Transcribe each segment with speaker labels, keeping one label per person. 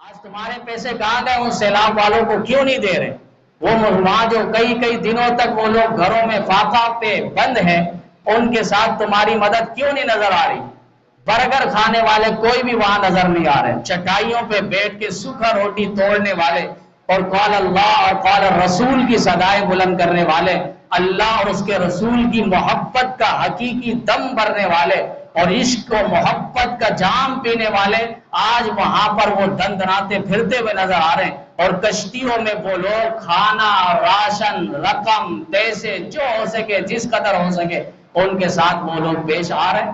Speaker 1: آج تمہارے پیسے کہاں گئے؟ ان سیلاب والوں کو کیوں نہیں دے رہے؟ وہ وہاں جو کئی کئی دنوں تک وہ لوگ گھروں میں فاقہ پہ بند ہیں، ان کے ساتھ تمہاری مدد کیوں نہیں نظر آ رہی؟ برگر کھانے والے کوئی بھی وہاں نظر نہیں آ رہے، چٹائیوں پہ بیٹھ کے سوکھا روٹی توڑنے والے اور قال اللہ اور قال رسول کی صدائیں بلند کرنے والے، اللہ اور اس کے رسول کی محبت کا حقیقی دم بھرنے والے اور عشق و محبت کا جام پینے والے آج وہاں پر وہ دندناتے پھرتے ہوئے نظر آ رہے ہیں، اور کشتیوں میں وہ لوگ کھانا، راشن، رقم، پیسے جو ہو سکے جس قدر ہو سکے ان کے ساتھ وہ لوگ پیش آ رہے ہیں۔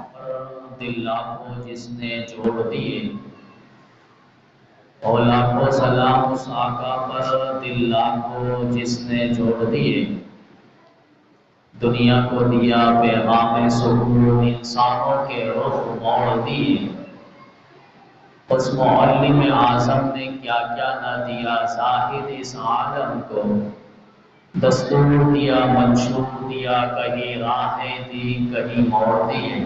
Speaker 2: دل لاکھوں جس نے جوڑ دیے، اور لاکھوں سلام اس آقا پر، دل لاکھوں جس نے جوڑ دیے، دنیا کو دیا پیغام سکون، انسانوں کے رخ موڑ دیے۔ اس معلم اعظم نے کیا کیا نہ دیا زاہد اس عالم کو، دستور دیا، منشور دیا، کہیں راہیں دی، کہیں موڑ دیے۔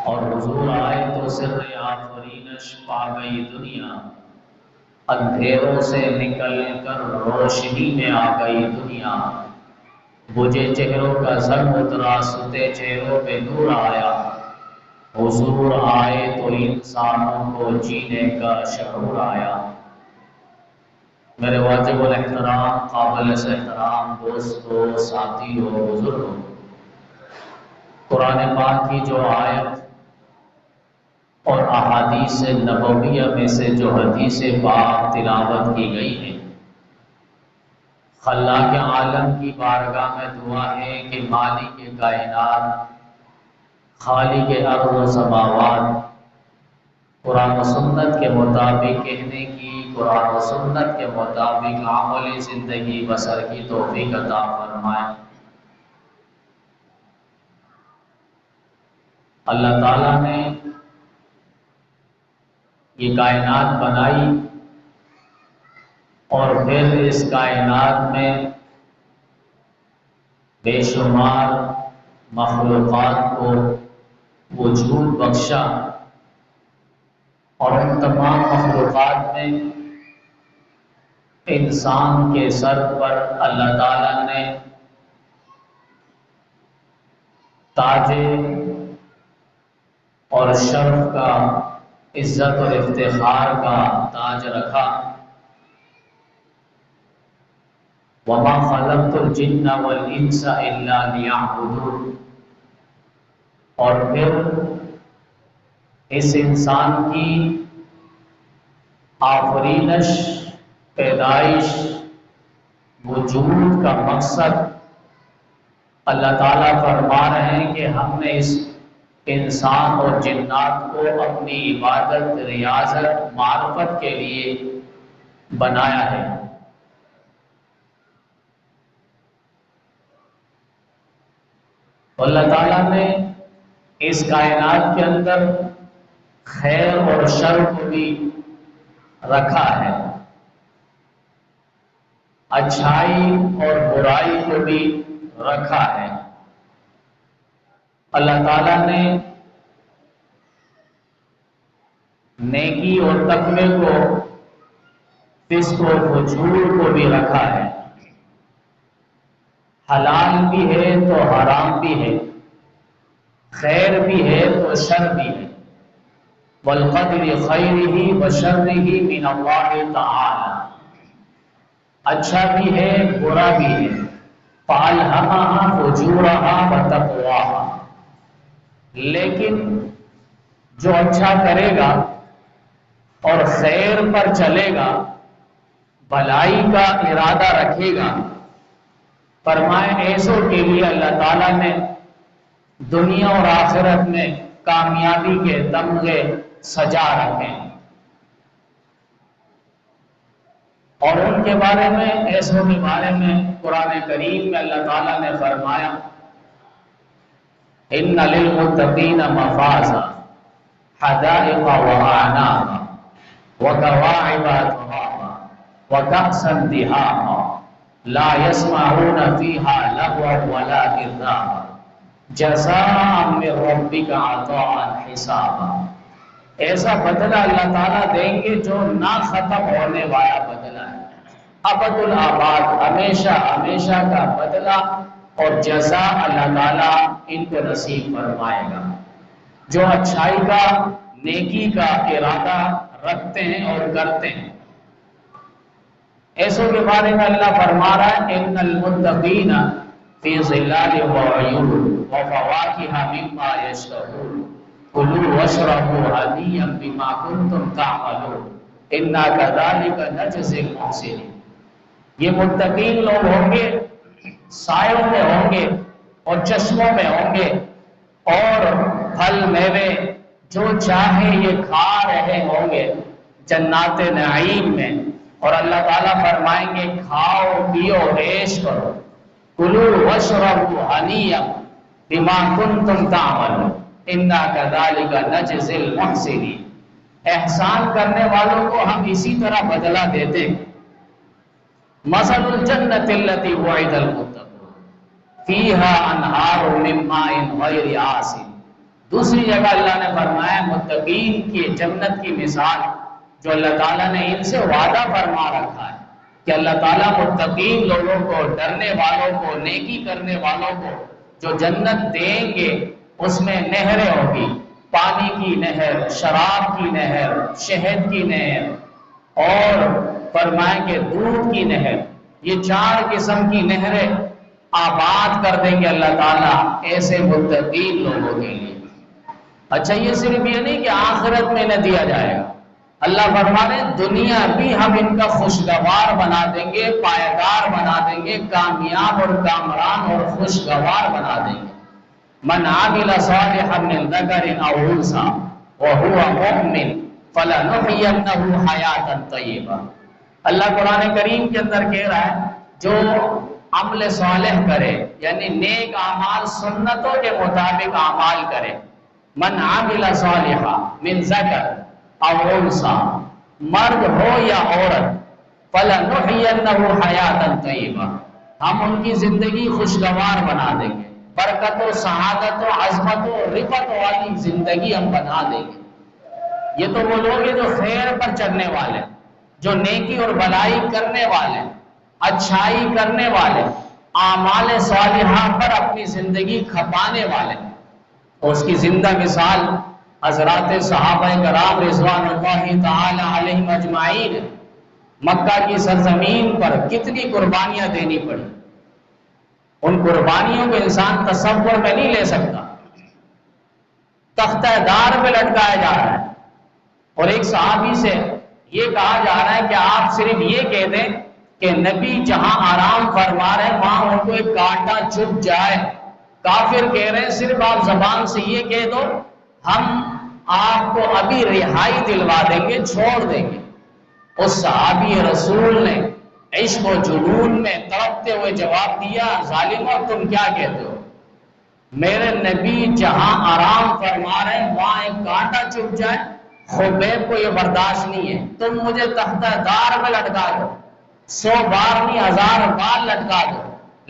Speaker 2: اور حضور آئے تو سر آفرینش پا گئی دنیا، اندھیروں سے نکل کر روشنی میں آ گئی دنیا۔ بجھے چہروں کا زنگ اترا، ستے چہروں پہ نور آیا۔ حضور آئے تو انسانوں کو جینے کا شعور آیا۔ میرے واجب الاحترام، قابل احترام دوستو، ساتھیو، بزرگو، قرآن پاک کی جو آیت اور احادیث نبویہ میں سے جو حدیث پاک تلاوت کی گئی ہے، خلاق عالم کی بارگاہ میں دعا ہے کہ مالک کائنات، خالق ارض و سماوات، قرآن و سنت کے مطابق کہنے کی، قرآن و سنت کے مطابق عملی زندگی بسر کی توفیق عطا فرمائے۔ اللہ تعالیٰ نے یہ کائنات بنائی اور پھر اس کائنات میں بے شمار مخلوقات کو وجود بخشا، اور ان تمام مخلوقات میں انسان کے سر پر اللہ تعالیٰ نے تاج اور شرف کا، عزت اور افتخار کا تاج رکھا۔ وَمَا خَلَقْتُ الْجِنَّ وَالْإِنسَ إِلَّا لِيَعْبُدُونِ۔ اور پھر اس انسان کی آفرینش، پیدائش، وجود کا مقصد اللہ تعالیٰ فرما رہے ہیں کہ ہم نے اس انسان اور جنات کو اپنی عبادت، ریاضت، معرفت کے لیے بنایا ہے۔ اللہ تعالیٰ نے اس کائنات کے اندر خیر اور شر کو بھی رکھا ہے، اچھائی اور برائی کو بھی رکھا ہے۔ اللہ تعالیٰ نے نیکی اور تقوی کو، فسق و فجور کو بھی رکھا ہے۔ حلال بھی ہے تو حرام بھی ہے، خیر بھی ہے تو شر بھی ہے۔ وَالْقَدْرِ خَيْرِهِ وَشَرِّهِ مِنَ اللَّهِ تَعَالَى۔ اچھا بھی ہے، برا بھی ہے۔ فَأَلْهَمَهَا فُجُورَهَا وَتَقْوَاهَا۔ لیکن جو اچھا کرے گا اور خیر پر چلے گا، بھلائی کا ارادہ رکھے گا، فرمائے ایسوں کے لیے اللہ تعالیٰ نے دنیا اور آخرت میں کامیابی کے تمغے سجا رکھے ہیں۔ اور ان کے بارے میں، ایسوں کے بارے میں قرآن کریم میں اللہ تعالیٰ نے فرمایا إِنَّ لِلْمُتَّقِينَ مَفَازًا حَدَائِقَ وَأَعْنَابًا وَكَوَاعِبَ أَتْرَابًا وَكَأْسًا دِهَاقًا لَا يَسْمَعُونَ فِيهَا لَغْوًا وَلَا كِذَّابًا جَزَاءً مِّن رَّبِّكَ عَطَاءً حِسَابًا۔
Speaker 1: ایسا بدلہ اللہ تعالیٰ دیں گے جو نہ ختم ہونے والا بدلہ ہے، ابد الآباد، ہمیشہ ہمیشہ کا بدلہ اور جزا اللہ تعالیٰ ان کو نصیب فرمائے گا، جو اچھائی کا نیکی کا ارادہ رکھتے ہیں اور کرتے ہیں۔ ایسوں کے بارے میں اللہ فرما رہا ہے ان المتقین فی ظلال وعیون وفواکہ مما یشتہون کلوا واشربوا ہنیئا بما کنتم تعملون انا کذالک نجزی المحسنین۔ یہ متقین لوگ ہوں گے، سایوں میں ہوں گے اور چشموں میں ہوں گے، اور پھل میوے جو چاہے یہ کھا رہے ہوں گے جنات نعیم میں، اور اللہ تعالیٰ فرمائیں گے کھاؤ پیو عیش کرو، کلوا واشربوا ہنیئا بما کنتم تعملون انا کذالک نجزی المحسنین۔ احسان کرنے والوں کو ہم اسی طرح بدلہ دیتے ہیں۔ مثل الجنۃ التی وعد المتقون فیہا انہار من ماء غیر آسن۔ دوسری جگہ اللہ نے فرمایا متقین کی جنت کی مثال جو اللہ تعالیٰ نے ان سے وعدہ فرما رکھا ہے کہ اللہ تعالیٰ متقین لوگوں کو، ڈرنے والوں کو، نیکی کرنے والوں کو جو جنت دیں گے اس میں نہریں ہوگی، پانی کی نہر، شراب کی نہر، شہد کی نہر، اور فرمائیں کہ دودھ کی نہر، یہ 4 قسم کی نہریں آباد کر دیں گے اللہ تعالیٰ ایسے متقین لوگوں کے لیے۔ اچھا یہ صرف یہ نہیں کہ آخرت میں نہ دیا جائے گا، اللہ فرما رہے ہیں دنیا بھی ہم ان کا خوشگوار بنا دیں گے، پائیدار بنا دیں گے، کامیاب اور کامران اور خوشگوار بنا دیں گے۔ من عمل صالحا من ذکر او انثى وهو مؤمن فلنحيينه حیاتا طیبہ۔ اللہ قرآن کریم کے اندر کہہ رہا ہے جو عمل صالح کرے، یعنی نیک اعمال سنتوں کے مطابق اعمال کرے، من عمل صالحا من ذکر او انثى، مرد ہو یا عورت، فلنحيينه حیاتا طیبہ، ہم ان کی زندگی خوشگوار بنا دیں گے، برکت و سعادت و عظمت و رفت والی زندگی ہم بنا دیں گے۔ یہ تو وہ لوگ ہیں جو خیر پر چلنے والے، جو نیکی اور بلائی کرنے والے، اچھائی کرنے والے، اعمال صالحہ پر اپنی زندگی کھپانے والے۔ اور اس کی زندہ مثال حضرات صحابہ کرام رضوان اللہ تعالی علیہم اجمعین، مکہ کی سرزمین پر کتنی قربانیاں دینی پڑی، ان قربانیوں کو انسان تصور میں نہیں لے سکتا۔ تختہ دار پہ لٹکایا جا رہا ہے، اور ایک صحابی سے یہ کہا جا رہا ہے کہ آپ صرف یہ کہہ دیں کہ نبی جہاں آرام فرما رہے ہیں وہاں ان کو ایک کانٹا چبھ جائے۔ کافر کہہ رہے ہیں صرف آپ زبان سے یہ کہہ دو ہم آپ کو ابھی رہائی دلوا دیں گے، چھوڑ دیں گے۔ اس صحابی رسول نے عشق و جنون میں تڑپتے ہوئے جواب دیا ظالمو تم کیا کہتے ہو، میرے نبی جہاں آرام فرما رہے ہیں وہاں ایک کانٹا چبھ جائے، خبیب کو یہ برداشت نہیں ہے، تم مجھے تختہ دار میں لٹکا دو، 100 بار نہیں 1000 بار لٹکا دو،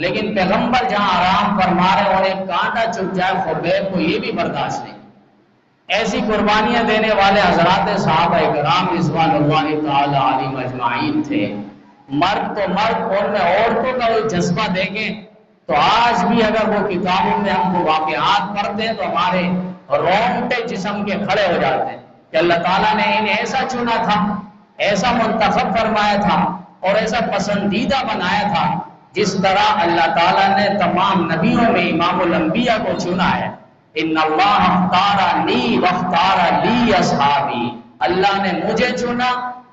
Speaker 1: لیکن پیغمبر جہاں آرام فرما رہے ہیں اور ایک کانٹا چبھ جائے خبیب کو یہ بھی برداشت نہیں۔ ایسی قربانیاں دینے والے حضرات صحابہ کرام رضوان اللہ تعالی علیہم اجمعین تھے۔ مرد تو مرد، اور میں عورتوں کا وہ جذبہ دیکھیں تو آج بھی اگر وہ کتابوں میں ہم وہ واقعات پڑھتے ہیں تو ہمارے رونگٹے جسم کے کھڑے ہو جاتے ہیں کہ اللہ تعالیٰ نے انہیں ایسا چنا تھا، ایسا منتخب فرمایا تھا اور ایسا پسندیدہ بنایا تھا جس طرح اللہ تعالیٰ نے تمام نبیوں میں امام الانبیاء کو چنا ہے۔ ان اللہ اختار لی واختار لی اصحابی، اللہ نے مجھے چنا،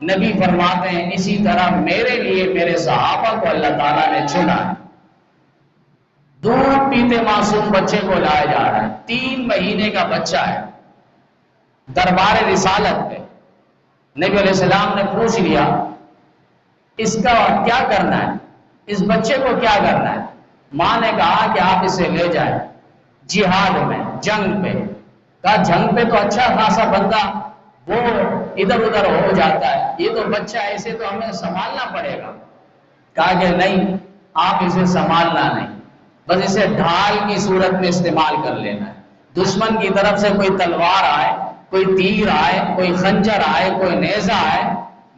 Speaker 1: نبی فرماتے ہیں اسی طرح میرے لیے میرے صحابہ کو اللہ تعالیٰ نے چنا ہے۔ دودھ پیتے معصوم بچے کو لایا جا رہا ہے، 3 مہینے کا بچہ ہے، دربار رسالت پہ نبی علیہ السلام نے پوچھ لیا اس کا کیا کرنا ہے، اس بچے کو کیا کرنا ہے؟ ماں نے کہا کہ آپ اسے لے جائیں جہاد میں، جنگ پہ۔ کہا جنگ پہ تو اچھا خاصا بندہ وہ ادھر ادھر ہو جاتا ہے، یہ تو بچہ ایسے تو ہمیں سنبھالنا پڑے گا۔ کہا کہ نہیں، آپ اسے سنبھالنا نہیں، بس اسے ڈھال کی صورت میں استعمال کر لینا ہے۔ دشمن کی طرف سے کوئی تلوار آئے کوئی تیر آئے، کوئی خنجر آئے، کوئی نیزہ آئے،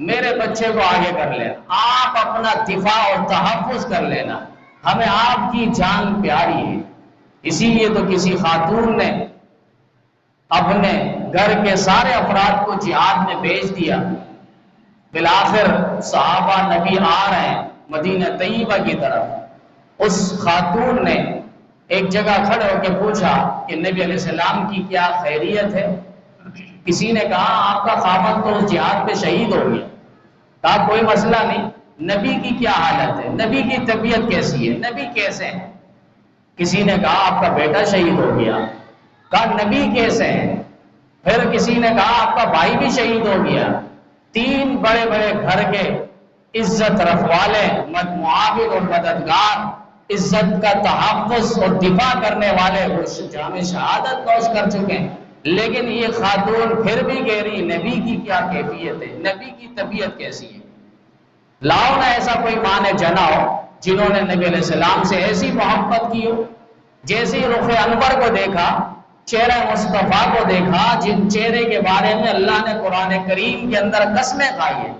Speaker 1: میرے بچے کو آگے کر لینا، آپ اپنا دفاع اور تحفظ کر لینا، ہمیں آپ کی جان پیاری ہے۔ اسی لیے تو کسی خاتون نے اپنے گھر کے سارے افراد کو جہاد میں بھیج دیا، بالآخر صحابہ نبی آ رہے ہیں مدینہ طیبہ کی طرف، اس خاتون نے ایک جگہ کھڑے ہو کے پوچھا کہ نبی علیہ السلام کی کیا خیریت ہے؟ کسی نے کہا آپ کا خاوند تو اس جہاد پہ شہید ہو گیا۔ کہا کوئی مسئلہ نہیں، نبی کی کیا حالت ہے، نبی کی طبیعت کیسی ہے، نبی کیسے ہیں؟ کسی نے کہا آپ کا بیٹا شہید ہو گیا۔ کہا نبی کیسے ہیں؟ پھر کسی نے کہا آپ کا بھائی بھی شہید ہو گیا۔ تین بڑے بڑے گھر کے عزت رکھوالے، معاون اور مددگار، عزت کا تحفظ اور دفاع کرنے والے وہ جام شہادت نوش کر چکے ہیں، لیکن یہ خاتون پھر بھی کہہ رہی نبی کی کیا کیفیت ہے، نبی کی طبیعت کیسی ہے؟ لاؤ نہ ایسا کوئی ماں نے جنا ہو جنہوں نے نبی علیہ السلام سے ایسی محبت کی ہو، جیسے رخ انور کو دیکھا، چہرہ مصطفیٰ کو دیکھا، جن چہرے کے بارے میں اللہ نے قرآن کریم کے اندر قسمیں کھائی ہیں،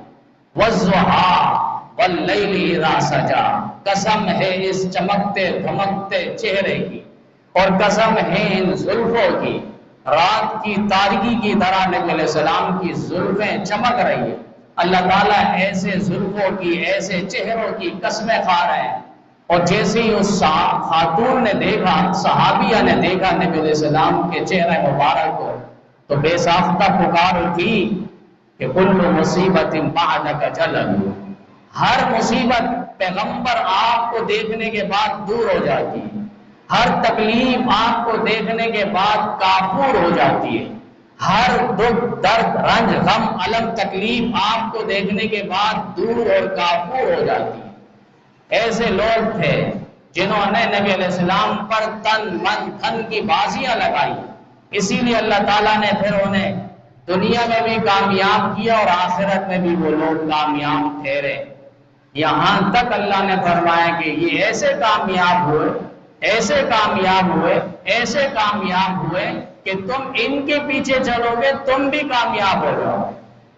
Speaker 1: وَالضُّحَىٰ وَاللَّيْلِ اِذَا سَجَىٰ، قسم ہے اس چمکتے دھمکتے چہرے کی، اور قسم ہے ان زلفوں کی، رات کی تاریکی کی طرح نبی علیہ السلام کی زلفیں چمک رہی ہیں۔ اللہ تعالیٰ ایسے زلفوں کی، ایسے چہروں کی قسمیں کھا رہے ہیں، اور جیسے ہی اس خاتون نے دیکھا، صحابیہ نے دیکھا نبی علیہ السلام کے چہرے مبارک کو، تو بے ساختہ پکار اٹھی کہ کل مصیبت بعدک جلل، ہر مصیبت پیغمبر آپ کو دیکھنے کے بعد دور ہو جاتی ہے، ہر تکلیف آپ کو دیکھنے کے بعد کافور ہو جاتی ہے، ہر دکھ درد رنج غم الم تکلیف آپ کو دیکھنے کے بعد دور اور کافور ہو جاتی ہے۔ ایسے لوگ تھے جنہوں نے نبی علیہ السلام پر تن من دھن کی بازیاں لگائی، اسی لیے اللہ تعالیٰ نے پھر انہیں دنیا میں بھی کامیاب کیا اور آخرت میں بھی وہ لوگ کامیاب ٹھہرے۔ یہاں تک اللہ نے فرمایا کہ یہ ایسے کامیاب ہوئے، ایسے کامیاب ہوئے، ایسے کامیاب ہوئے کہ تم ان کے پیچھے چلو گے تم بھی کامیاب ہو جاؤ،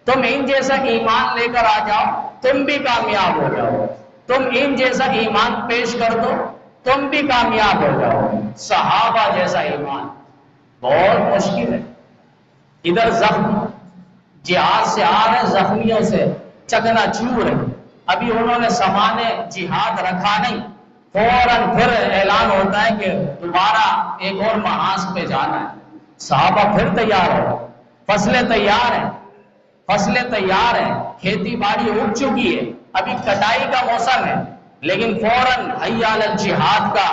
Speaker 1: تم ان جیسا ایمان لے کر آ جاؤ تم بھی کامیاب ہو جاؤ، تم ان جیسا ایمان پیش کر دو تم بھی کامیاب ہو جاؤ۔ صحابہ جیسا ایمان بہت مشکل ہے۔ ادھر زخم جہاد سے آ رہے زخمیوں سے چکنا چور ہے، ابھی انہوں نے سامان جہاد رکھا نہیں، فوراً پھر اعلان ہوتا ہے کہ دوبارہ ایک اور محاذ پہ جانا ہے۔ صحابہ پھر تیار ہو، فصلیں تیار ہیں، فصلیں تیار ہیں، کھیتی باڑی اٹھ چکی ہے، ابھی کٹائی کا موسم ہے، لیکن فوراً حی علی الجہاد کا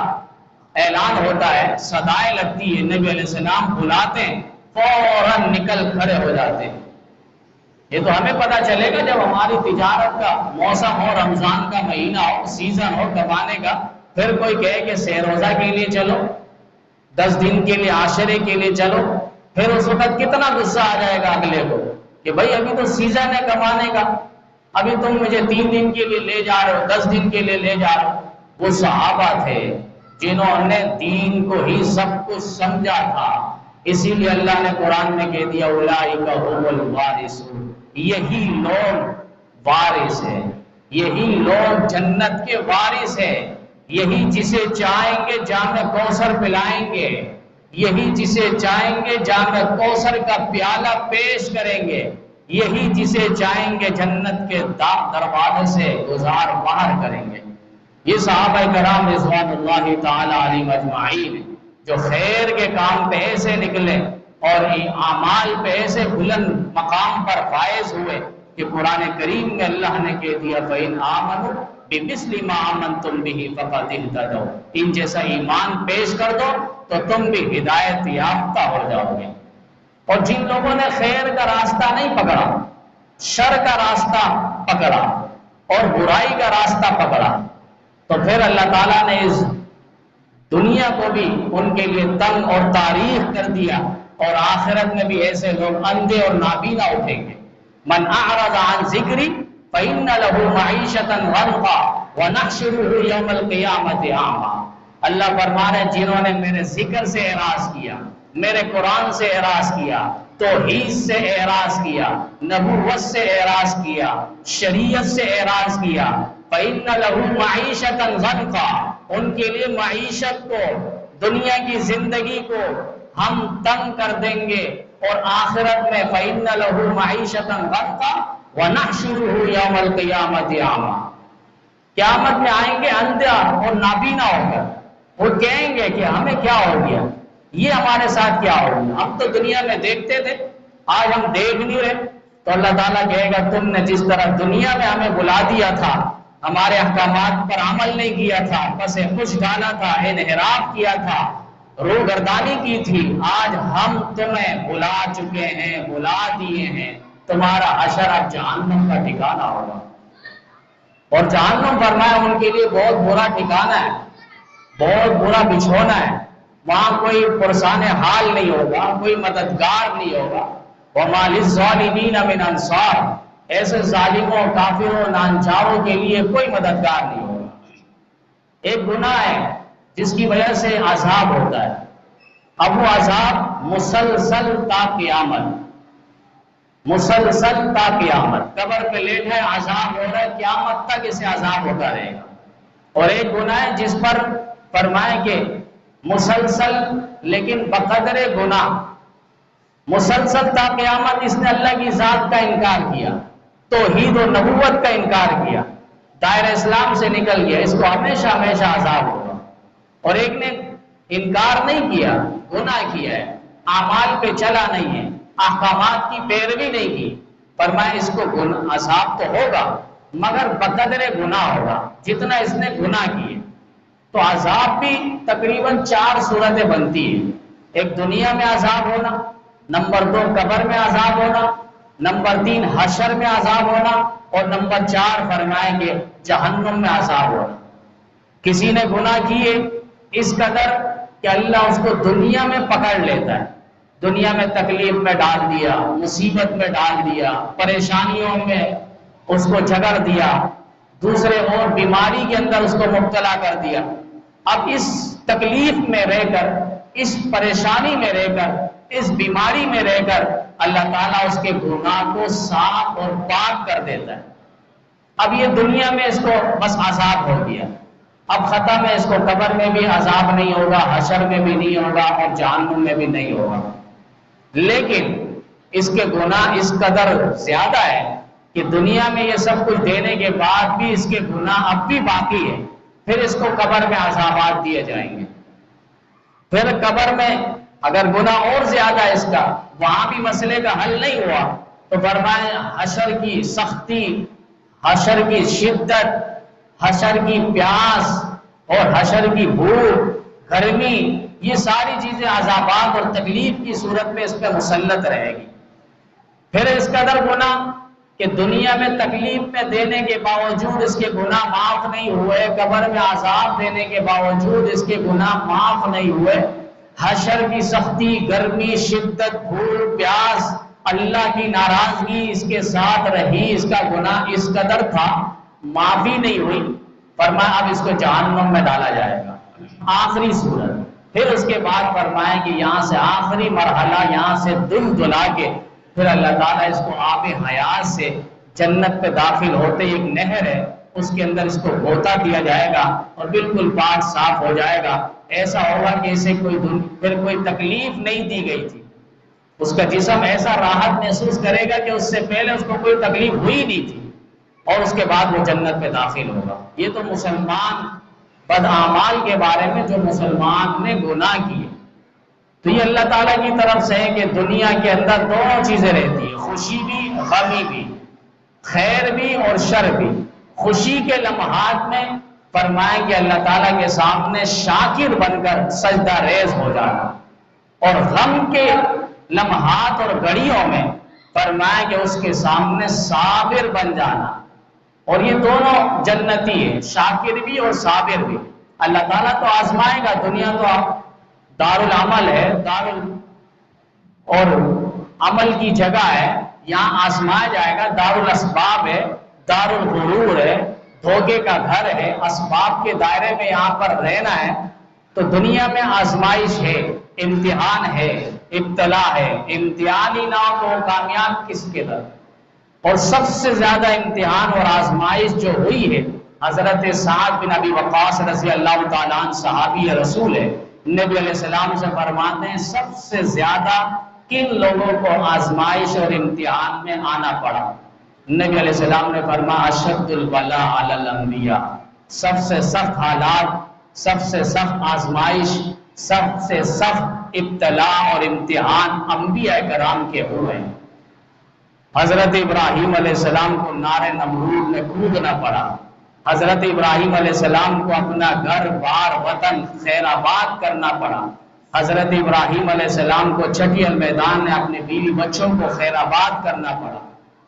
Speaker 1: اعلان ہوتا ہے، صدائیں لگتی ہے، نبی علیہ السلام بلاتے ہیں، فوراً نکل کھڑے ہو جاتے ہیں۔ یہ تو ہمیں پتا چلے گا جب ہماری تجارت کا موسم ہو، رمضان کا مہینہ ہو، سیزن ہو کمانے کا، پھر کوئی کہے کہ سہ روزہ کے لیے چلو، 10 دن کے لیے عاشرے کے لیے چلو، پھر اس وقت کتنا غصہ آ جائے گا اگلے کو کہ بھائی ابھی تو سیزن ہے کمانے کا، ابھی تم مجھے 3 دن کے لیے لے جا رہے ہو، 10 دن کے لیے لے جا رہے ہو۔ وہ صحابہ تھے جنہوں نے دین کو ہی سب کچھ سمجھا تھا، اسی لیے اللہ نے قرآن میں کہہ دیا اولئک هم الوارثون، یہی لوگ وارث ہیں، یہی لوگ جنت کے وارث ہیں، یہی جسے چاہیں گے جام کوثر پلائیں گے، یہی جسے چاہیں گے جام کوثر کا پیالہ پیش کریں گے، یہی جسے چاہیں گے جنت کے دروازے سے گزار باہر کریں گے۔ یہ صحابہ کرام رضوان اللہ تعالی علیہم اجمعین جو خیر کے کام پہ ایسے نکلے اور اعمال پہ ایسے بلند مقام پر فائز ہوئے کہ قرآن کریم میں اللہ نے کہہ دیا فَإِنْ آمَنُوا بِمِثْلِ مَا آمَنْتُمْ بِهِ فَقَدِ اهْتَدَوْا، ان جیسا ایمان پیش کر دو تو تم بھی ہدایت یافتہ ہو جاؤ گے۔ اور جن لوگوں نے خیر کا راستہ نہیں پکڑا، شر کا راستہ پکڑا اور برائی کا راستہ پکڑا، تو پھر اللہ تعالیٰ نے اس دنیا کو بھی ان کے لیے تنگ اور تاریخ کر دیا، اور آخرت میں بھی ایسے لوگ اندھے اور نابینا اٹھیں گے۔ من اعرض عن ذکری فإن له معیشة ضنکا ونحشره یوم القیامة اعمی، اللہ فرما رہے ہیں جنہوں نے میرے ذکر سے اعراض کیا، میرے قرآن سے اعراض کیا، توحید سے اعراض کیا، نبوت سے اعراض کیا، شریعت سے اعراض کیا، فَإِنَّ لَهُ مَعِيشَةً ضَنْكًا، ان کے لیے معیشت کو، دنیا کی زندگی کو ہم تنگ کر دیں گے، اور آخرت میں فَإِنَّ لَهُ مَعِيشَةً ضَنْكًا وَنَحْشُرُهُ يَوْمَ الْقِيَامَةِ أَعْمَىٰ، قیامت میں آئیں گے اندھا اور نابینا ہو کر، وہ کہیں گے کہ ہمیں کیا ہو گیا، یہ ہمارے ساتھ کیا ہو گیا، ہم تو دنیا میں دیکھتے تھے، آج ہم دیکھ نہیں رہے۔ تو اللہ تعالیٰ کہے گا تم نے جس طرح دنیا میں ہمیں بلا دیا تھا، ہمارے احکامات پر عمل نہیں کیا تھا، پس پش ڈالا تھا، انحراف کیا تھا، روگردانی کی تھی، آج ہم تمہیں بلا چکے ہیں، بلا دیے ہیں، تمہارا حشر اب جہنم کا ٹھکانہ ہوگا۔ اور جہنم فرمایا ان کے لیے بہت برا ٹھکانہ ہے، بہت برا بچھونا ہے، وہاں کوئی پرسان حال نہیں ہوگا، کوئی مددگار نہیں ہوگا۔ وَمَا لِلظَّالِمِينَ مِنْ أَنصَارٍ، ایسے ظالموں، کافروں، نانچاروں کے لیے کوئی مددگار نہیں ہوگا۔ ایک گناہ ہے جس کی وجہ سے عذاب ہوتا ہے، اب وہ عذاب مسلسل تا قیامت، مسلسل تا قیامت، قبر پہ لیٹ ہے، عذاب ہو رہا ہے، قیامت تک اسے عذاب ہوتا رہے گا۔ اور ایک گناہ ہے جس پر فرمائے کہ مسلسل لیکن بقدر گناہ، مسلسل تا قیامت، اس نے اللہ کی ذات کا انکار کیا، توحید و نبوت کا انکار کیا، دائرہ اسلام سے نکل گیا، اس کو ہمیشہ ہمیشہ عذاب ہوگا۔ اور ایک نے انکار نہیں کیا، گناہ کیا ہے، اعمال پہ چلا نہیں ہے، احکامات کی پیروی نہیں کی، فرمایا اس کو عذاب تو ہوگا مگر بقدر گناہ ہوگا، جتنا اس نے گناہ کیے۔ تو عذاب بھی تقریباً 4 صورتیں بنتی ہیں، ایک دنیا میں عذاب ہونا، نمبر 2 قبر میں عذاب ہونا، نمبر 3 حشر میں عذاب ہونا، اور نمبر 4 فرمائیں گے جہنم میں عذاب ہونا۔ کسی نے گناہ کیے اس قدر کہ اللہ اس کو دنیا میں پکڑ لیتا ہے، دنیا میں تکلیف میں ڈال دیا، مصیبت میں ڈال دیا، پریشانیوں میں اس کو جگڑ دیا، دوسرے اور بیماری کے اندر اس کو مبتلا کر دیا۔ اب اس تکلیف میں رہ کر، اس پریشانی میں رہ کر، اس بیماری میں رہ کر اللہ تعالیٰ اس کے گناہ کو صاف اور پاک کر دیتا ہے۔ اب یہ دنیا میں اس کو بس عذاب ہو گیا، اب ختم ہے، اس کو قبر میں بھی عذاب نہیں ہوگا، حشر میں بھی نہیں ہوگا، اور جہنم میں بھی نہیں ہوگا۔ لیکن اس کے گناہ اس قدر زیادہ ہے کہ دنیا میں یہ سب کچھ دینے کے بعد بھی اس کے گناہ اب بھی باقی ہے، پھر اس کو قبر میں عذابات دیے جائیں گے۔ پھر قبر میں اگر گناہ اور زیادہ ہے اس کا، وہاں بھی مسئلے کا حل نہیں ہوا، تو فرمایا حشر کی سختی، حشر کی شدت، حشر کی پیاس اور حشر کی بھوک، گرمی، یہ ساری چیزیں عذابات اور تکلیف کی صورت میں اس پہ مسلط رہے گی۔ پھر اس قدر گناہ کہ دنیا میں تکلیف میں دینے کے باوجود اس کے گناہ معاف نہیں ہوئے، قبر میں عذاب دینے کے باوجود اس کے گناہ معاف نہیں ہوئے، حشر کی سختی، گرمی، شدت، بھوک، پیاس، اللہ کی ناراضگی اس کے ساتھ رہی، اس کا گناہ اس قدر تھا، معافی نہیں ہوئی، فرمایا اب اس کو جہنم میں ڈالا جائے گا، آخری صورت۔ پھر اس کے بعد فرمایا کہ یہاں سے آخری مرحلہ، یہاں سے دل دلا کے پھر اللہ تعالیٰ اس کو آب حیات سے جنت پہ داخل ہوتے ایک نہر ہے، اس کے اندر اس کو غوطہ دیا جائے گا اور بالکل پاک صاف ہو جائے گا، ایسا ہوگا کہ اسے پھر کوئی تکلیف نہیں دی گئی تھی، اس کا جسم ایسا راحت محسوس کرے گا کہ اس سے پہلے اس کو کوئی تکلیف ہوئی نہیں تھی، اور اس کے بعد وہ جنت پہ داخل ہوگا۔ یہ تو مسلمان بدعمال کے بارے میں جو مسلمان نے گناہ کیے، تو یہ اللہ تعالیٰ کی طرف سے ہے کہ دنیا کے اندر دونوں چیزیں رہتی ہیں، خوشی بھی غمی بھی، خیر بھی اور شر بھی۔ خوشی کے لمحات میں فرمائیں کہ اللہ تعالیٰ کے سامنے شاکر بن کر سجدہ ریز ہو جانا، اور غم کے لمحات اور گھڑیوں میں فرمائیں کہ اس کے سامنے صابر بن جانا، اور یہ دونوں جنتی ہیں، شاکر بھی اور صابر بھی۔ اللہ تعالیٰ تو آزمائے گا، دنیا تو دار العمل ہے، اور عمل کی جگہ ہے، یہاں آزمایا جائے گا، دار الاسباب ہے، دار الغرور ہے، دھوکے کا گھر ہے، اسباب کے دائرے میں یہاں پر رہنا ہے۔ تو دنیا میں آزمائش ہے، امتحان ہے، ابتلا ہے، امتحان ہی نہ ہو تو کامیاب کس کے در؟ اور سب سے زیادہ امتحان اور آزمائش جو ہوئی ہے حضرت سعد بن ابی وقاص رضی اللہ تعالیٰ عنہ صحابی رسول ہے، نبی علیہ السلام سے فرماتے ہیں سب سے زیادہ کن لوگوں کو آزمائش اور امتحان میں آنا پڑا؟ نبی علیہ السلام نے فرمایا اشد البلاء علی الانبیاء، سب سے سخت حالات، سب سے سخت آزمائش، سب سے سخت ابتلا اور امتحان انبیاء کرام کے ہوئے ہیں۔ حضرت ابراہیم علیہ السلام کو نار نمرود میں کودنا پڑا، حضرت ابراہیم علیہ السلام کو اپنا گھر بار وطن خیر آباد کرنا پڑا، حضرت ابراہیم علیہ السلام کو چٹیل میدان میں اپنے بیوی بچوں کو خیر آباد کرنا پڑا،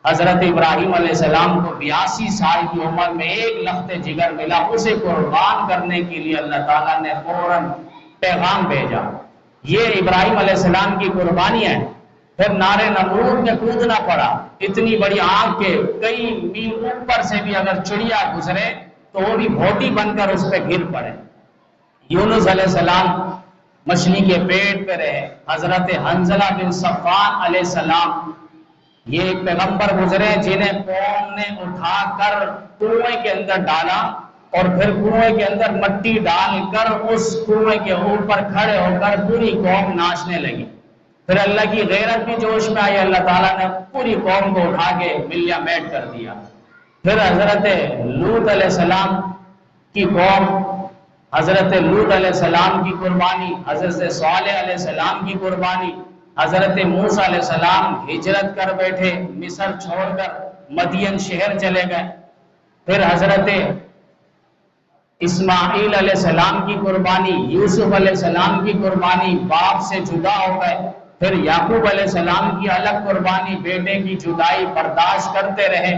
Speaker 1: حضرت ابراہیم علیہ السلام کو 82 سال کی عمر میں ایک لخت جگر ملا، اسے قربان کرنے کے لیے اللہ تعالیٰ نے فوراً پیغام بھیجا۔ یہ ابراہیم علیہ السلام کی قربانیاں ہیں۔ پھر نار نمرود میں کودنا پڑا، اتنی بڑی آگ کے کئی میل اوپر سے بھی اگر چڑیا گزرے تو وہ بھی بھوٹی بن کر اس پہ گر پڑے۔ یونس علیہ السلام مچھلی کے پیٹ پہ رہے، حضرت حنظلہ بن صفوان علیہ السلام یہ ایک پیغمبر گزرے جنہیں قوم نے اٹھا کر کنویں کے اندر ڈالا اور پھر کنویں کے اندر مٹی ڈال کر اس کنویں کے اوپر کھڑے ہو کر پوری قوم ناچنے لگی۔ پھر اللہ کی غیرت بھی جوش میں آئی، اللہ تعالیٰ نے پوری قوم کو اٹھا کے ملیا میٹ کر دیا۔ پھر حضرت لوط علیہ السلام کی قوم، حضرت لوط علیہ السلام کی قربانی، حضرت صالح علیہ السلام کی قربانی، حضرت موسیٰ علیہ السلام ہجرت کر بیٹھے، مصر چھوڑ کر مدین شہر چلے گئے۔ پھر حضرت اسماعیل علیہ السلام کی قربانی، یوسف علیہ السلام کی قربانی، باپ سے جدا ہو گئے۔ پھر یعقوب علیہ السلام کی الگ قربانی، بیٹے کی جدائی برداشت کرتے رہے۔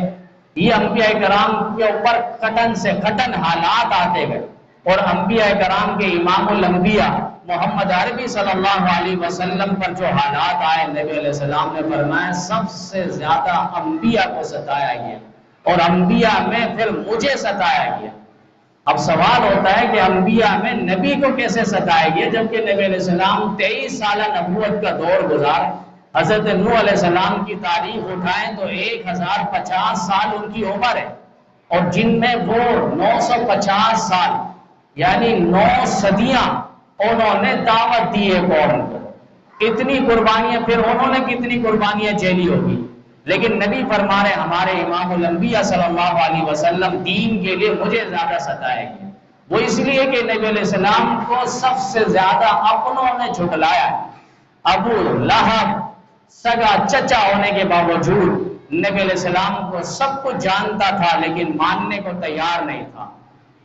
Speaker 1: یہ انبیاء کرام کے اوپر کٹن سے کٹن حالات آتے گئے، اور انبیاء کرام کے امام الانبیاء محمد عربی صلی اللہ علیہ وسلم پر جو حالات آئے، نبی علیہ السلام نے فرمایا سب سے زیادہ انبیاء کو ستایا گیا، اور انبیاء میں پھر مجھے ستایا گیا۔ اب سوال ہوتا ہے کہ انبیاء میں نبی کو کیسے ستایا گیا، جبکہ نبی علیہ السلام 23 سالہ نبوت کا دور گزار۔ حضرت نوح علیہ السلام کی تاریخ اٹھائیں تو 1050 سال ان کی عمر ہے، اور جن میں وہ 950 سال یعنی 9 صدیاں انہوں نے دعوت دی ہے قوم کو۔ اتنی قربانیاں، پھر انہوں نے کتنی قربانیاں جھیلی ہوگی، لیکن نبی فرما رہے ہمارے امام الانبیاء صلی اللہ علیہ وسلم دین کے لیے مجھے زیادہ ستایا گیا۔ وہ اس لیے کہ نبی علیہ السلام کو سب سے زیادہ اپنوں نے جھٹلایا ہے۔ ابو لہب سگا چچا ہونے کے باوجود نبی علیہ السلام کو سب کچھ جانتا تھا لیکن ماننے کو تیار نہیں تھا۔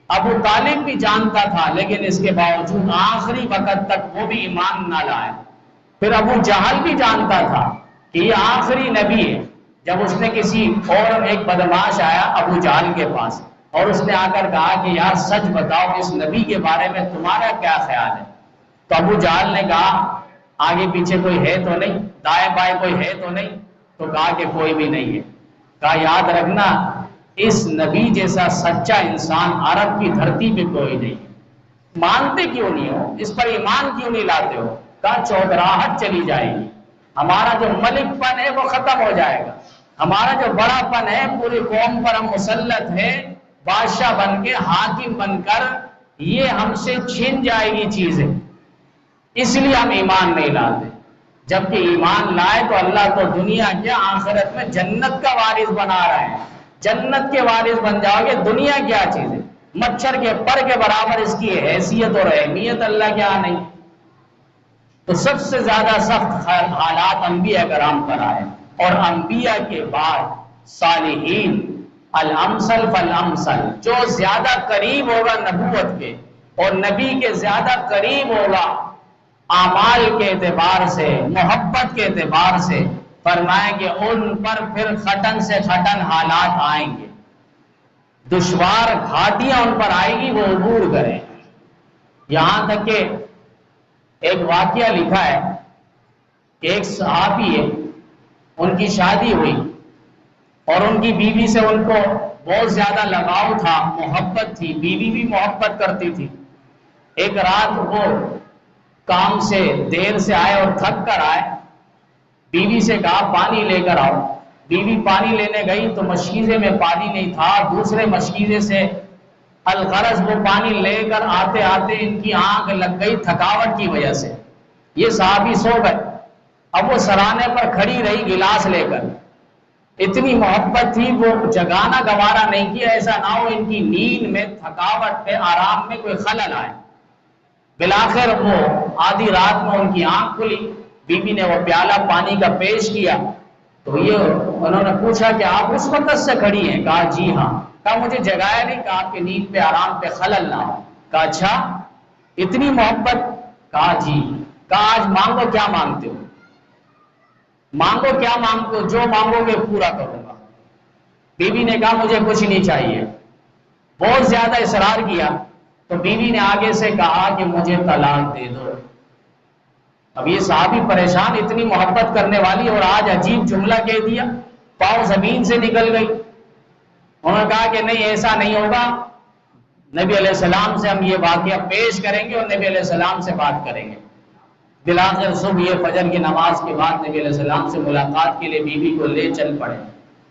Speaker 1: ابو طالب بھی جانتا تھا لیکن اس کے باوجود آخری وقت تک وہ بھی ایمان نہ لائے۔ پھر ابو جہل بھی جانتا تھا کہ یہ آخری نبی ہے۔ جب اس نے کسی اور ایک بدماش آیا ابو جہل کے پاس اور اس نے آ کر کہا کہ یار سچ بتاؤ اس نبی کے بارے میں تمہارا کیا خیال ہے، تو ابو جہل نے کہا آگے پیچھے کوئی ہے تو نہیں، دائیں بائیں کوئی ہے تو نہیں، تو کہا کہ کوئی بھی نہیں ہے۔ کہا یاد رکھنا اس نبی جیسا سچا انسان عرب کی دھرتی پہ کوئی نہیں ہے، مانتے کیوں نہیں ہو، اس پر ایمان کیوں نہیں لاتے ہو؟ کہا چودراہٹ چلی جائے گی، ہمارا جو ملک پن ہے وہ ختم ہو جائے گا، ہمارا جو بڑا پن ہے پوری قوم پر ہم مسلط ہے، بادشاہ بن کے حاکم بن کر یہ ہم سے چھین جائے گی چیزیں، اس لیے ہم ایمان نہیں لاتے۔ جبکہ ایمان لائے تو اللہ تو دنیا کے آخرت میں جنت کا وارث بنا رہا ہے، جنت کے وارث بن جاؤ گے، دنیا کیا چیز ہے، مچھر کے پر کے برابر اس کی حیثیت اور اہمیت اللہ کے ہاں نہیں۔ تو سب سے زیادہ سخت حالات انبیاء کرام پر آئے، اور انبیاء کے بعد صالحین، الامثل فالامثل، جو زیادہ قریب ہوگا نبوت کے اور نبی کے زیادہ قریب ہوگا اعمال کے اعتبار سے، محبت کے اعتبار سے، فرمائیں کہ ان پر پھر کھٹن سے کھٹن حالات آئیں گے، دشوار گھاٹیاں ان پر آئیں گی، وہ عبور کریں۔ یہاں تک کہ ایک واقعہ لکھا ہے کہ ایک صحابی ہے، ان کی شادی ہوئی اور ان کی بیوی سے ان کو بہت زیادہ لگاؤ تھا، محبت تھی، بیوی بھی محبت کرتی تھی۔ ایک رات وہ کام سے دیر سے آئے اور تھک کر آئے، بیوی سے کہا پانی لے کر آؤ، بیوی پانی لینے گئی تو مشکیزے میں پانی نہیں تھا، دوسرے مشکیزے سے الغرض وہ پانی لے کر آتے آتے ان کی آنکھ لگ گئی تھکاوٹ کی وجہ سے، یہ صحابی سو گئے، اب وہ سرانے پر کھڑی رہی گلاس لے کر، اتنی محبت تھی وہ جگانا گوارا نہیں کیا، ایسا نہ ہو ان کی نیند میں تھکاوٹ میں آرام میں کوئی خلل آئے۔ بالآخر وہ آدھی رات میں ان کی آنکھ کھلی، بیوی نے وہ پیالہ پانی کا پیش کیا تو یہ انہوں نے پوچھا کہ آپ اس وقت سے کھڑی ہیں؟ کہا جی ہاں۔ کہا مجھے جگایا نہیں، کہا آپ کی نیند پہ آرام پہ خلل نہ ہو۔ کہا اچھا اتنی محبت؟ کہا جی۔ کہا آج مانگو، کیا مانگتے ہو؟ مانگو کیا مانگتے ہو؟ جو مانگو گے پورا کروں گا۔ بیوی نے کہا مجھے کچھ نہیں چاہیے، بہت زیادہ اصرار کیا تو بیوی نے آگے سے کہا کہ مجھے طلاق دے دو۔ اب یہ صحابی پریشان، اتنی محبت کرنے والی اور آج عجیب جملہ کہہ دیا، پاؤں زمین سے نکل گئی۔ انہوں نے کہا کہ نہیں ایسا نہیں ہوگا، نبی علیہ السلام سے ہم یہ واقعہ پیش کریں گے اور نبی علیہ السلام سے بات کریں گے۔ بالآخر صبح فجر کی نماز کے بعد نبی علیہ السلام سے ملاقات کے لیے بیوی کو لے چل پڑے۔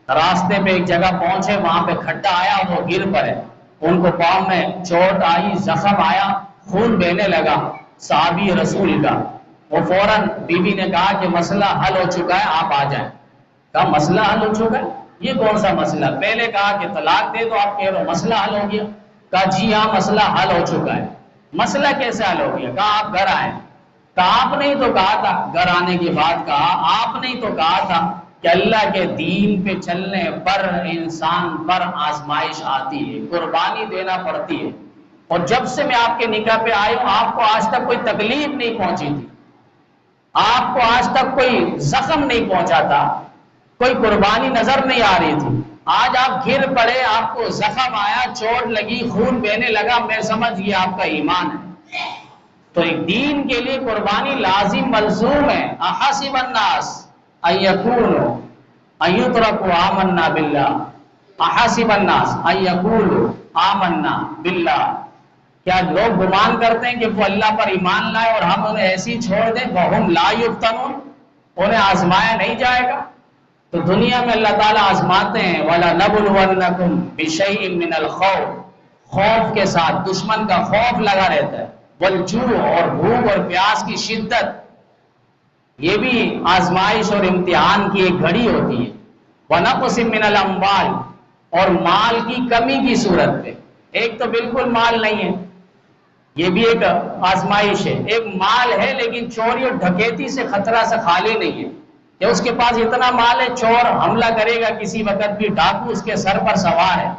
Speaker 1: راستے پہ ایک جگہ پہنچے، وہاں پہ کھڈا آیا، وہ گر پڑے، ان کو پاؤں میں چوٹ آئی، زخم آیا، خون بہنے لگا صحابی رسول کا۔ وہ فوراً بیوی نے کہا کہ مسئلہ حل ہو چکا ہے، آپ آ جائیں۔ کہا مسئلہ حل ہو چکا ہے؟ یہ کون سا مسئلہ؟ پہلے کہا کہ طلاق دے دو، آپ کہہ رہے ہو مسئلہ حل ہو گیا۔ کہا جی ہاں مسئلہ حل ہو چکا ہے۔ مسئلہ کیسے حل ہو گیا؟ کہا آپ گھر آئیں۔ کہا آپ نے ہی تو کہا تھا، گھر آنے کے بعد کہا آپ نے ہی تو کہا تھا کہ اللہ کے دین پہ چلنے پر انسان پر آزمائش آتی ہے، قربانی دینا پڑتی ہے، اور جب سے میں آپ کے نکاح پہ آئی ہوں آپ کو آج تک کوئی تکلیف نہیں پہنچی تھی، آپ کو آج تک کوئی زخم نہیں پہنچا تھا، کوئی قربانی نظر نہیں آ رہی تھی، آج آپ گر پڑے، آپ کو زخم آیا، چوٹ لگی، خون بہنے لگا، میں سمجھ گیا آپ کا ایمان ہے۔ تو ایک دین کے لیے قربانی لازم ملزوم ہے۔ احسب الناس ان یقولوا ان یترکوا آمنا باللہ، احسب الناس ان یقولوا آمنا باللہ، کیا لوگ گمان کرتے ہیں کہ وہ اللہ پر ایمان لائے اور ہم انہیں ایسی چھوڑ دیں؟ وہم لا یفتنون، انہیں آزمایا نہیں جائے گا۔ تو دنیا میں اللہ تعالیٰ آزماتے ہیں، وَلَنَبْلُوَنَّكُمْ بِشَيْءٍ مِّنَ الْخَوْفِ، خوف کے ساتھ، دشمن کا خوف لگا رہتا ہے، وَالْجُوعِ، اور بھوک اور پیاس کی شدت، یہ بھی آزمائش اور امتحان کی ایک گھڑی ہوتی ہے، وَنَقْصٍ مِّنَ الْأَمْوَالِ، اور مال کی کمی کی صورت پہ، ایک تو بالکل مال نہیں ہے، یہ بھی ایک آزمائش ہے، ایک مال ہے لیکن چوری اور ڈکیتی سے خطرہ سے خالی نہیں ہے، کہ اس کے پاس اتنا مال ہے چور حملہ کرے گا کسی وقت بھی، ڈاکو اس کے سر پر سوار ہے،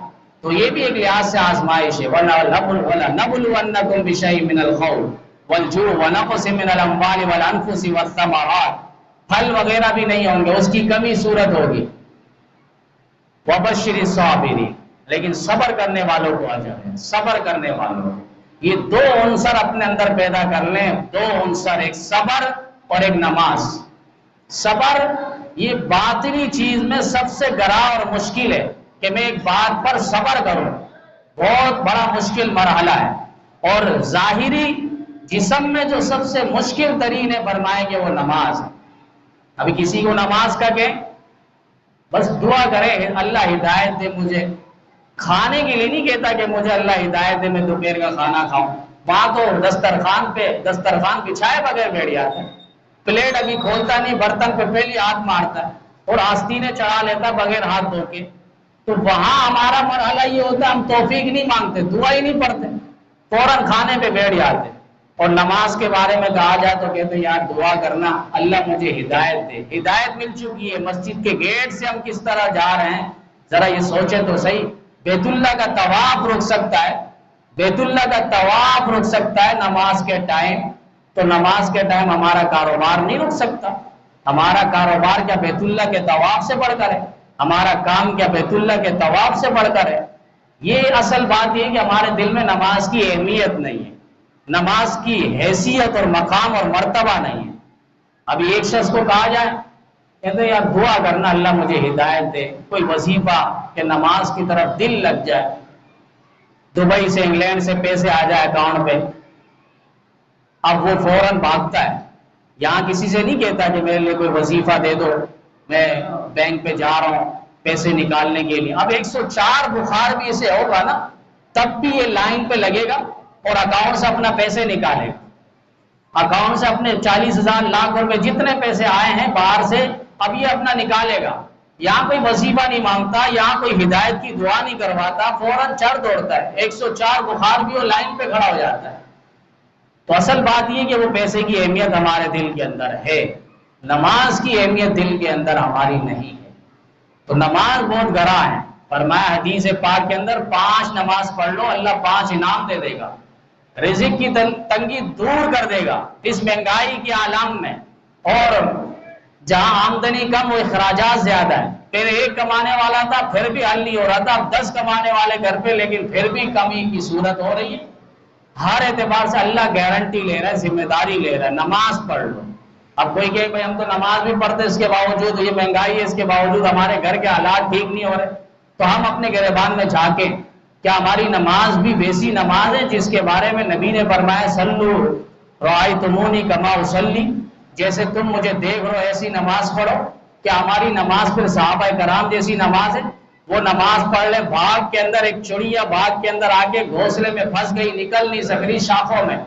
Speaker 1: تو یہ بھی ایک لحاظ سے آزمائش ہے۔ وَلَنَبْلُوَنَّكُمْ بِشَيْءٍ مِّنَ الْخَوْفِ وَالْجُوعِ وَنَقْصٍ مِّنَ الْأَمْوَالِ وَالْأَنفُسِ وَالثَّمَرَاتِ، پھل وغیرہ بھی نہیں ہوں گے، اس کی کمی صورت ہوگی۔ وَبَشِّرِ الصَّابِرِينَ، لیکن صبر کرنے والوں کو اجر ہے، صبر کرنے والوں کو۔ یہ دو عنصر اپنے اندر پیدا کر لیں، دو عنصر، ایک صبر اور ایک نماز۔ صبر یہ باطنی چیز میں سب سے گراں اور مشکل ہے کہ میں ایک بات پر صبر کروں، بہت بڑا مشکل مرحلہ ہے، اور ظاہری جسم میں جو سب سے مشکل ترین ہے فرمائے کہ وہ نماز ہے۔ ابھی کسی کو نماز کا کہ بس دعا کرے اللہ ہدایت دے مجھے، کھانے کے لیے نہیں کہتا کہ مجھے اللہ ہدایت دے میں دوپہر کا کھانا کھاؤں، وہاں تو دسترخوان پہ دسترخوان بچھائے بغیر بیٹھ جاتا ہے، پلیٹ ابھی کھولتا نہیں، برتن پہ پہلی ہاتھ مارتا ہے اور آستینیں چڑھا لیتا بغیر ہاتھ دھو کے۔ تو وہاں ہمارا مرحلہ یہ ہوتا ہے ہم توفیق نہیں مانگتے، دعا ہی نہیں پڑھتے، فوراً کھانے پہ بیٹھ جاتے۔ اور نماز کے بارے میں کہا جائے تو کہتے ہیں یار دعا کرنا اللہ مجھے ہدایت دے، ہدایت مل چکی ہے، مسجد کے گیٹ سے ہم کس طرح جا رہے ہیں ذرا یہ سوچیں تو صحیح۔ بیت اللہ کا طواف رک سکتا ہے، بیت اللہ کا طواف رک سکتا ہے نماز کے ٹائم، تو نماز کے ٹائم ہمارا کاروبار نہیں رک سکتا، ہمارا کاروبار کیا بیت اللہ کے طواف سے بڑھ کر ہے، ہمارا کام کیا بیت اللہ کے طواف سے بڑھ کر ہے۔ یہ اصل بات یہ کہ ہمارے دل میں نماز کی اہمیت نہیں ہے، نماز کی حیثیت اور مقام اور مرتبہ نہیں ہے۔ ابھی ایک شخص کو کہا جائے کہتے ہیں یار دعا کرنا اللہ مجھے ہدایت دے، کوئی وظیفہ کہ نماز کی طرف دل لگ جائے، دبئی سے انگلینڈ سے پیسے آ جائے اکاؤنٹ پہ، اب وہ فوراً بھاگتا ہے، یہاں کسی سے نہیں کہتا کہ میرے لیے کوئی وظیفہ دے دو، میں بینک پہ جا رہا ہوں پیسے نکالنے کے لیے۔ اب 104 بخار بھی اسے ہوگا نا، تب بھی یہ لائن پہ لگے گا اور اکاؤنٹ سے اپنا پیسے نکالے گا، اکاؤنٹ سے اپنے 40,000 لاکھ روپے جتنے پیسے آئے ہیں باہر سے اب یہ اپنا نکالے گا۔ یہاں کوئی وظیفہ نہیں مانگتا، یہاں کوئی ہدایت کی دعا نہیں کرواتا، فوراً چڑھ دوڑتا ہے، 104 بخار بھی وہ لائن پہ کھڑا ہو جاتا ہے۔ تو اصل بات یہ کہ وہ پیسے کی اہمیت ہمارے دل کے اندر ہے، نماز کی اہمیت دل کے اندر ہماری نہیں ہے۔ تو نماز بہت گراں ہے، فرمایا حدیث پاک کے اندر 5 نماز پڑھ لو اللہ 5 انعام دے دے گا، رزق کی تنگی دور کر دے گا اس مہنگائی کے عالم میں، اور جہاں آمدنی کم وہ اخراجات زیادہ ہے، پھر ایک کمانے والا تھا پھر بھی حل نہیں ہو رہا تھا، اب 10 کمانے والے گھر پہ لیکن پھر بھی کمی کی صورت ہو رہی ہے۔ ہر اعتبار سے اللہ گارنٹی لے رہا ہے، ذمہ داری لے رہا ہے، نماز پڑھ لو۔ اب کوئی کہے بھائی ہم تو نماز بھی پڑھتے اس کے باوجود یہ مہنگائی ہے، اس کے باوجود ہمارے گھر کے حالات ٹھیک نہیں ہو رہے، تو ہم اپنے گریبان میں جھانکیں، کیا ہماری نماز بھی ویسی نماز ہے جس کے بارے میں نبی نے فرمایا صلو رأیتمونی کما اصلی، جیسے تم مجھے دیکھ رہو ایسی نماز پڑھو؟ کیا ہماری نماز پھر صحابہ کرام جیسی نماز ہے؟ وہ نماز پڑھ لے، باغ کے اندر ایک چڑیا باغ کے اندر آ کے گھونسلے میں پھنس گئی، نکل نہیں سک رہی شاخوں میں،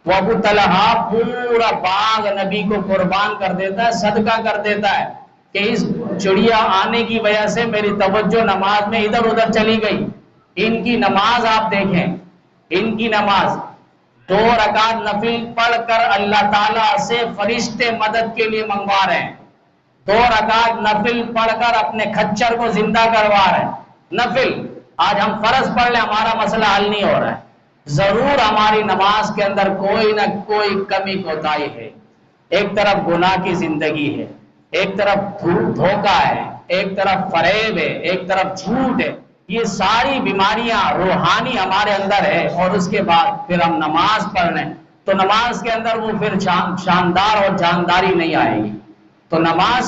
Speaker 1: وہ ابو طلحہ پورا باغ نبی کو قربان کر دیتا ہے، صدقہ کر دیتا ہے کہ اس چڑیا آنے کی وجہ سے میری توجہ نماز میں ادھر ادھر چلی گئی۔ ان کی نماز آپ دیکھیں، ان کی نماز 2 رکعت نفل پڑھ کر اللہ تعالیٰ سے فرشتے مدد کے لیے منگوا رہے ہیں، 2 رکعت نفل پڑھ کر اپنے کھچر کو زندہ کروا رہے ہیں، نفل۔ آج ہم فرض پڑھ لیں ہمارا مسئلہ حل نہیں ہو رہا ہے، ضرور ہماری نماز کے اندر کوئی نہ کوئی کمی کوتاہی ہے۔ ایک طرف گناہ کی زندگی ہے، ایک طرف دھوکہ ہے، ایک طرف فریب ہے، ایک طرف جھوٹ ہے، یہ ساری بیماریاں روحانی ہمارے اندر ہے، اور اس کے بعد پھر ہم نماز پڑھ رہے ہیں تو نماز کے اندر وہ پھر شاندار اور جانداری نہیں آئے گی۔ تو نماز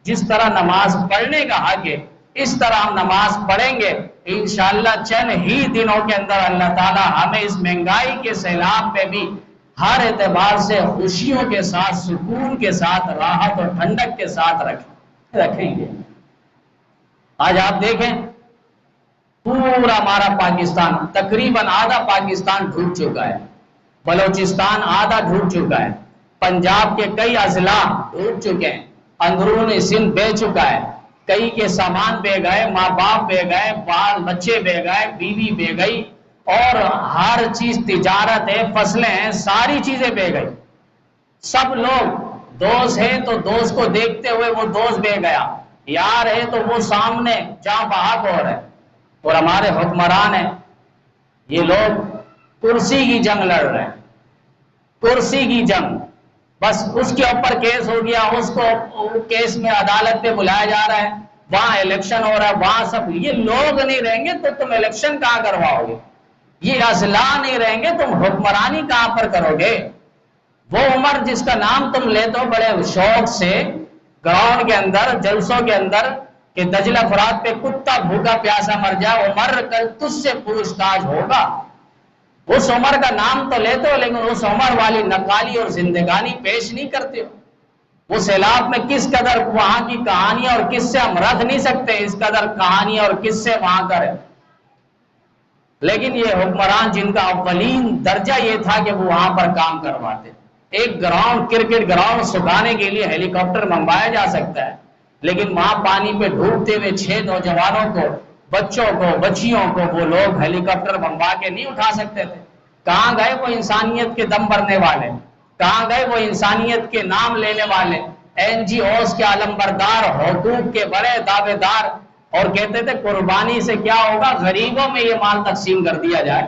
Speaker 1: جس طرح نماز پڑھنے کا حق ہے اس طرح ہم نماز پڑھیں گے انشاءاللہ چند ہی دنوں کے اندر اللہ تعالی ہمیں اس مہنگائی کے سیلاب پہ بھی ہر اعتبار سے خوشیوں کے ساتھ، سکون کے ساتھ، راحت اور ٹھنڈک کے ساتھ رکھیں گے۔ آج آپ دیکھیں پورا ہمارا پاکستان، تقریباً آدھا پاکستان ڈوب چکا ہے، بلوچستان آدھا ڈوب چکا ہے، پنجاب کے کئی اضلاع ڈوب چکے ہیں، اندرون سندھ بہ چکا ہے، کئی کے سامان بہ گئے، ماں باپ بہ گئے، بال بچے بہ گئے، بیوی بہ گئی، اور ہر چیز تجارت ہے، فصلیں ہیں، ساری چیزیں بہ گئی۔ سب لوگ دوست ہے تو دوست کو دیکھتے ہوئے وہ دوست بہ گیا، یار ہے تو وہ سامنے جہاں بحق ہو رہے، اور ہمارے حکمران ہیں یہ لوگ کرسی کی جنگ لڑ رہے ہیں، کرسی کی جنگ، بس اس کے اوپر کیس ہو گیا، اس کو کیس میں عدالت پہ بلایا جا رہا ہے، وہاں الیکشن ہو رہا ہے، وہاں سب، یہ لوگ نہیں رہیں گے تو تم الیکشن کہاں کرواؤ گے؟ یہ اضلاع نہیں رہیں گے تم حکمرانی کہاں پر کرو گے؟ وہ عمر جس کا نام تم لیتے ہو بڑے شوق سے گراؤنڈ کے اندر، جلسوں کے اندر، کہ دجلہ فرات پہ کتا بھوکا پیاسا مر جائے، عمر کل تجھ سے پوچھ تاچھ ہوگا۔ اس عمر کا نام تو لیتے ہو لیکن اس عمر والی نقالی اور زندگانی پیش نہیں کرتے ہو۔ وہ سیلاب میں کس قدر وہاں کی کہانیاں اور قصے ہم رکھ نہیں سکتے، اس قدر کہانیاں اور قصے وہاں کریں، لیکن یہ حکمران جن کا اولین درجہ یہ تھا کہ وہ وہاں پر کام کرواتے، ایک گراؤنڈ، کرکٹ گراؤنڈ سکھانے کے لیے ہیلی کاپٹر منگوایا جا سکتا ہے، لیکن وہاں پانی پہ ڈوبتے ہوئے 6 نوجوانوں کو، بچوں کو، بچیوں کو وہ لوگ ہیلی کاپٹر منگوا کے نہیں اٹھا سکتے تھے۔ کہاں گئے وہ انسانیت کے دم بھرنے والے؟ کہاں گئے وہ انسانیت کے نام لینے والے؟ NGOs کے علمبردار، حقوق کے بڑے دعوے دار، اور کہتے تھے قربانی سے کیا ہوگا، غریبوں میں یہ مال تقسیم کر دیا جائے،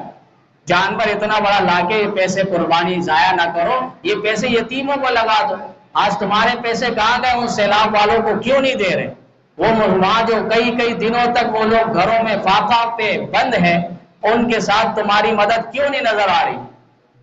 Speaker 1: جانور اتنا بڑا لا کے یہ پیسے قربانی ضائع نہ کرو، یہ پیسے یتیموں کو لگا دو۔ آج تمہارے پیسے کہاں گئے؟ ان سیلاب والوں کو کیوں نہیں دے رہے؟ وہ وہاں جو کئی دنوں تک وہ لوگ گھروں میں فاقہ پہ بند ہیں، ان کے ساتھ تمہاری مدد کیوں نہیں نظر آ رہی؟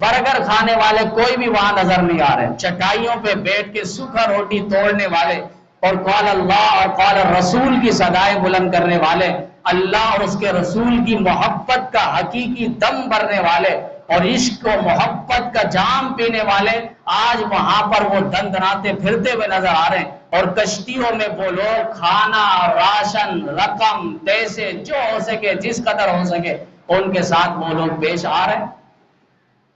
Speaker 1: برگر کھانے والے کوئی بھی وہاں نظر نہیں آ رہے، چٹائیوں پہ بیٹھ کے سوکھا روٹی توڑنے والے اور قال اللہ اور قال رسول کی صدائیں بلند کرنے والے، اللہ اور اس کے رسول کی محبت کا حقیقی دم بھرنے والے، اور عشق و محبت کا جام پینے والے آج وہاں پر وہ دندناتے پھرتے ہوئے نظر آ رہے ہیں، اور کشتیوں میں وہ لوگ کھانا، راشن، رقم، پیسے جو ہو سکے جس قدر ہو سکے ان کے ساتھ وہ لوگ پیش آ رہے ہیں۔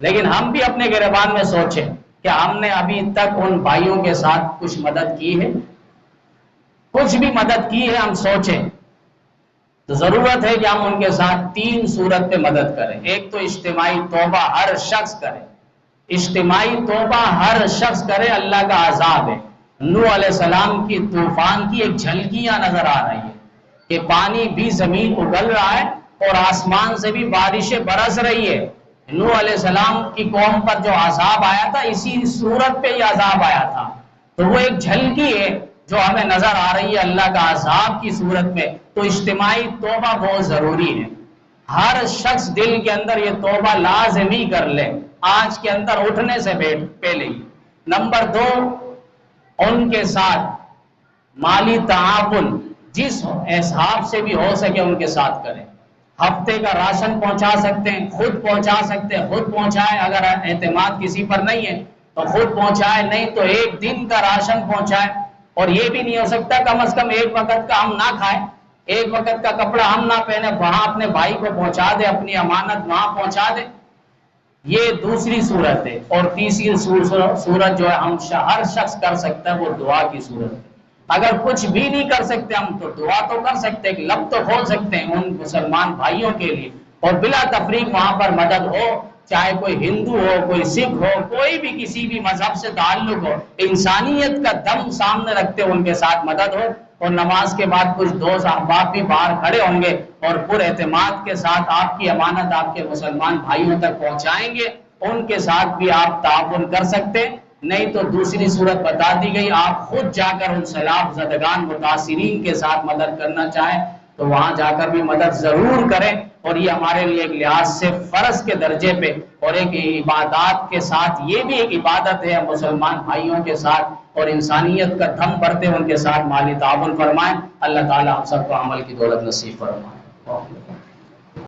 Speaker 1: لیکن ہم بھی اپنے گریبان میں سوچیں کہ ہم نے ابھی تک ان بھائیوں کے ساتھ کچھ مدد کی ہے؟ کچھ بھی مدد کی ہے؟ ہم سوچیں تو ضرورت ہے کہ ہم ان کے ساتھ 3 صورت پہ مدد کریں۔ ایک تو اجتماعی توبہ ہر شخص کرے، اجتماعی توبہ ہر شخص کرے۔ اللہ کا عذاب ہے، نوح علیہ السلام کی طوفان کی ایک جھلکیاں نظر آ رہی ہے کہ پانی بھی زمین اگل رہا ہے اور آسمان سے بھی بارشیں برس رہی ہے۔ نوح علیہ السلام کی قوم پر جو عذاب آیا تھا اسی صورت پہ ہی عذاب آیا تھا، تو وہ ایک جھلکی ہے جو ہمیں نظر آ رہی ہے اللہ کا عذاب کی صورت میں۔ تو اجتماعی توبہ بہت ضروری ہے، ہر شخص دل کے اندر یہ توبہ لازمی کر لے آج کے اندر اٹھنے سے پہلے ہی۔ نمبر 2، ان کے ساتھ مالی تعاون جس حساب سے بھی ہو سکے ان کے ساتھ کریں۔ ہفتے کا راشن پہنچا سکتے ہیں خود پہنچا سکتے ہیں، خود پہنچائیں، اگر اعتماد کسی پر نہیں ہے تو خود پہنچائیں، نہیں تو ایک دن کا راشن پہنچائیں۔ اور یہ بھی نہیں ہو سکتا کم از کم ایک وقت کا ہم نہ کھائیں، ایک وقت کا کپڑا ہم نہ پہنے، وہاں اپنے بھائی کو پہنچا دے، اپنی امانت وہاں پہنچا دے۔ یہ دوسری صورت ہے۔ اور تیسری صورت جو ہے ہم ہر شخص کر سکتا ہے وہ دعا کی صورت ہے۔ اگر کچھ بھی نہیں کر سکتے ہم تو دعا تو کر سکتے ہیں، لب تو کھول سکتے ہیں ان مسلمان بھائیوں کے لیے، اور بلا تفریق وہاں پر مدد ہو، چاہے کوئی ہندو ہو، کوئی سکھ ہو، کوئی بھی کسی بھی مذہب سے تعلق ہو، انسانیت کا دم سامنے رکھتے ان کے ساتھ مدد ہو۔ اور نماز کے بعد کچھ دوست احباب بھی باہر کھڑے ہوں گے اور پر اعتماد کے ساتھ آپ کی امانت آپ کے مسلمان بھائیوں تک پہنچائیں گے، ان کے ساتھ بھی آپ تعاون کر سکتے۔ نہیں تو دوسری صورت بتا دی گئی، آپ خود جا کر ان سیلاب زدگان متاثرین کے ساتھ مدد کرنا چاہیں تو وہاں جا کر بھی مدد ضرور کریں۔ اور یہ ہمارے لیے ایک لحاظ سے فرض کے درجے پہ اور ایک عبادات کے ساتھ یہ بھی ایک عبادت ہے، مسلمان بھائیوں کے ساتھ اور انسانیت کا دم بھرتے ان کے ساتھ مالی تعاون فرمائیں۔ اللہ تعالی ہم سب کو عمل کی دولت نصیب فرمائے۔